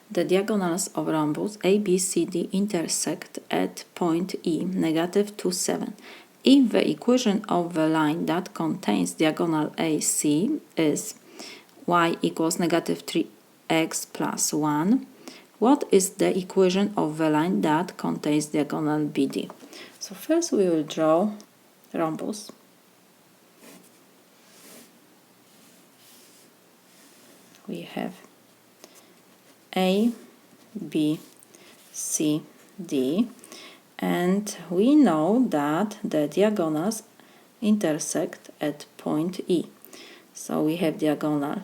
The diagonals of rhombus ABCD intersect at point E, -2, 7. If the equation of the line that contains diagonal AC is y equals -3x plus 1, what is the equation of the line that contains diagonal BD? So first we will draw rhombus. We have A, B, C, D, and we know that the diagonals intersect at point E. So we have diagonal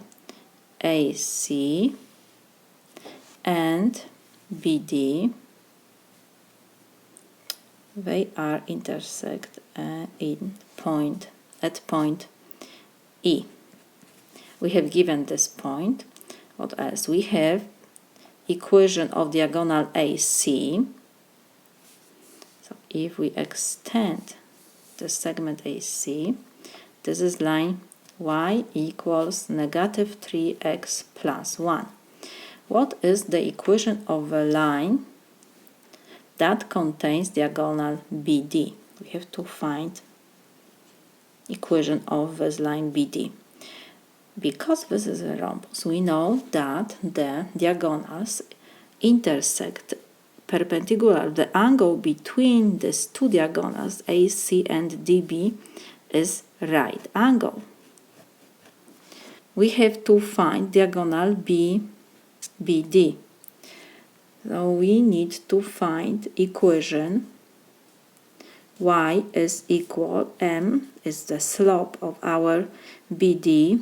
AC and BD. They are intersect at point E. We have given this point. What else? We have equation of diagonal AC. So if we extend the segment AC, this is line y equals -3x plus 1. What is the equation of a line that contains diagonal BD? We have to find equation of this line BD. Because this is a rhombus, we know that the diagonals intersect perpendicular. The angle between these two diagonals, AC and DB, is right angle. We have to find diagonal BD. So we need to find equation y is equal, m is the slope of our BD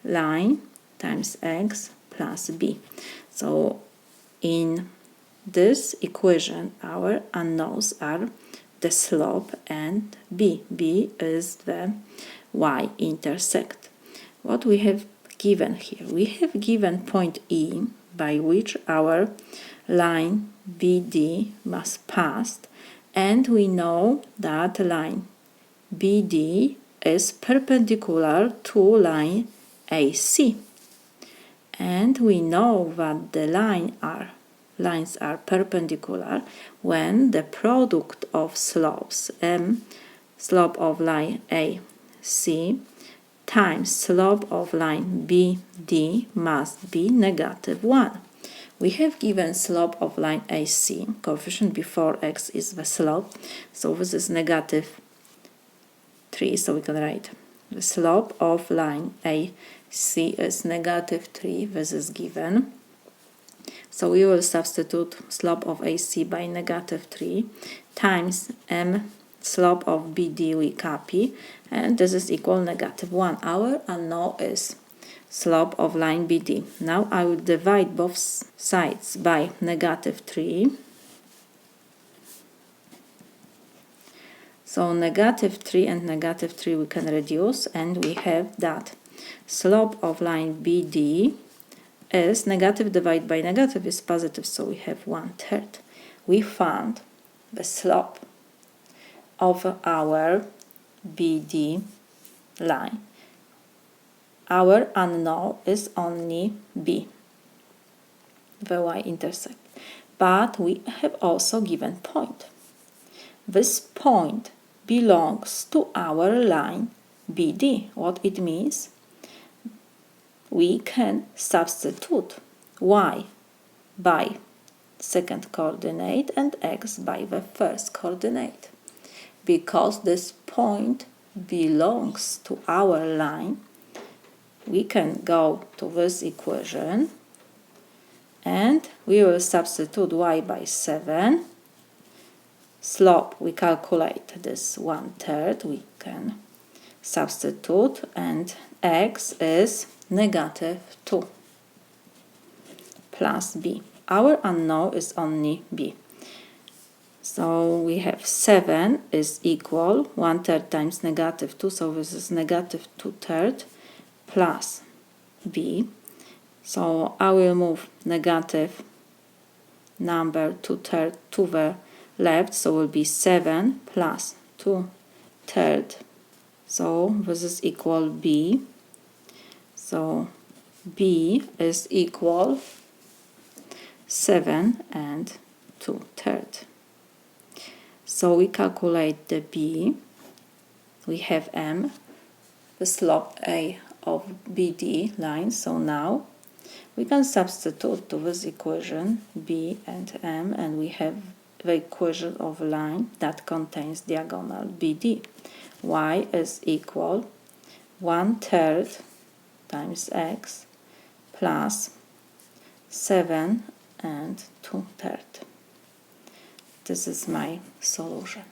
line, times x plus b. So in this equation our unknowns are the slope and b. B is the y-intercept. What we have given here? We have given point E by which our line BD must pass, and we know that line BD is perpendicular to line AC, and we know that the lines are perpendicular when the product of slopes, slope of line AC times slope of line BD must be -1. We have given slope of line AC, coefficient before x is the slope, so this is -3, so we can write the slope of line AC is -3, this is given. So we will substitute slope of AC by -3 times slope of BD we copy, and this is equal -1. Our unknown is slope of line BD. Now I will divide both sides by -3. So -3 and -3 we can reduce, and we have that slope of line BD is negative divided by negative is positive, so we have 1/3. We found the slope of our BD line. Our unknown is only B, the y-intercept, but we have also given point. This point belongs to our line BD. What it means? We can substitute y by second coordinate and x by the first coordinate. Because this point belongs to our line, we can go to this equation and we will substitute y by 7. Slope, we calculate this 1/3, we can substitute, and x is -2 plus b. Our unknown is only b. So we have 7 is equal 1/3 times -2, so this is -2/3 plus b. So I will move negative number 2/3 to the left, so will be 7 plus 2/3. So this is equal b. So b is equal 7 and 2/3. So we calculate the B. We have M, the slope A of BD line. So now we can substitute to this equation B and M, and we have the equation of a line that contains diagonal BD. Y is equal 1/3 times x plus 7 and 2/3. This is my solution.